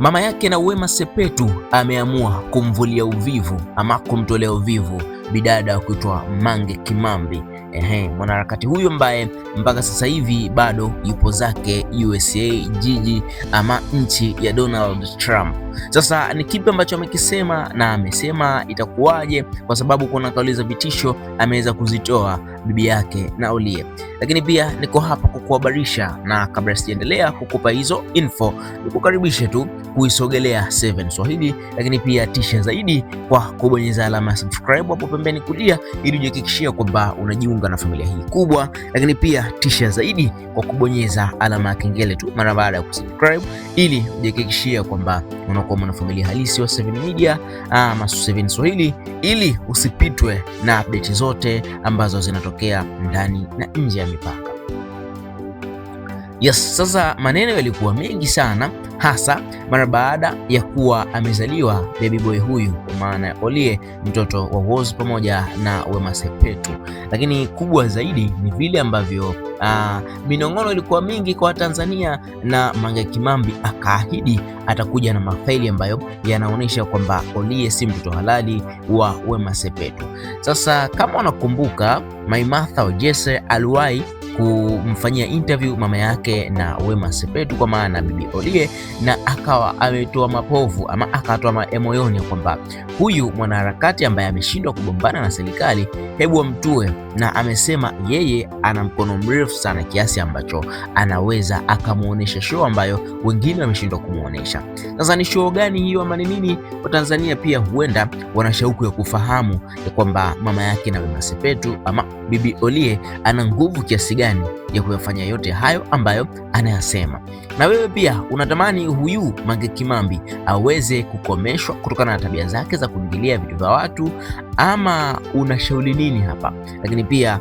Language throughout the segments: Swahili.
Mama yake na Wema Sepetu ameamua kumvulia uvivu ama kumtolea uvivu bidada wa kuitwa Mange Kimambi. Mwanaharakati huyo ambaye mpaka sasa hivi bado yupo zake USA, jiji ama nchi ya Donald Trump. Sasa ni kipi ambacho amekisema na amesema itakuwaje, kwa sababu kuna kauli za vitisho ameweza kuzitoa bibi yake Naolie. Lakini pia niko hapa kukuhabarisha, na kabla sijaendelea kukupa hizo info, nikukaribishe tu kuisogelea 7 Swahili, lakini pia tisha zaidi kwa kubonyeza alama ya subscribe hapo pembeni kulia, ili ujihakikishie kwamba unajiunga na familia hii kubwa, lakini pia tisha zaidi kwa kubonyeza alama ya kengele tu mara baada ya kusubscribe, ili ujihakikishie kwamba unakuwa mwanafamilia halisi wa 7 Media ama 7 Swahili, ili usipitwe na update zote ambazo zinatokea ndani na nje ya mipaka. Yes, sasa maneno yalikuwa mengi sana, hasa mara baada ya kuwa amezaliwa baby boy huyu, kwa maana ya Olie, mtoto wa Whozu pamoja na Wema Sepetu. Lakini kubwa zaidi ni vile ambavyo minong'ono ilikuwa mingi kwa Tanzania, na Mange Kimambi akaahidi atakuja na mafaili ambayo yanaonyesha kwamba Olie si mtoto halali wa Wema Sepetu. Sasa kama unakumbuka, Maimartha Ojese aliwahi kumfanyia interview mama yake na Wema Sepetu, kwa maana bibi Olie, na akawa ametoa mapovu ama akatoa moyoni kwamba huyu mwanaharakati ambaye ameshindwa kugombana na serikali, hebu amtue, na amesema yeye ana mkono mrefu sana kiasi ambacho anaweza akamuonesha show ambayo wengine wameshindwa kumuonesha. Sasa ni show gani hiyo ama ni nini? Watanzania pia huenda wana shauku ya kufahamu ya kwamba mama yake na Wema Sepetu ama bibi Olie ana nguvu kiasi gani ya kuyafanya yote hayo ambayo anayasema. Na wewe pia unatamani huyu Mange Kimambi aweze kukomeshwa kutokana na tabia zake za kuingilia vitu vya watu, ama unashauri nini hapa? Lakini pia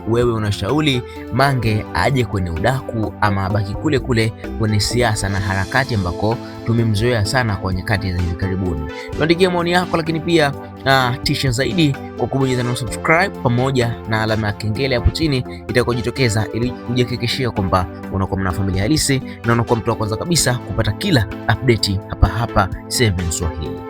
wewe unashauri Mange aje kwenye udaku ama abaki kule kule kwenye siasa na harakati ambako tumemzoea sana kwa nyakati za hivi karibuni? Tuandikie maoni yako, lakini pia tisha zaidi kwa kubonyeza na subscribe pamoja na alama ya kengele hapo chini itakojitokeza, ili kujihakikishia kwamba unakuwa na familia halisi na unakuwa mtu wa kwanza kabisa kupata kila update hapa 7 Swahili.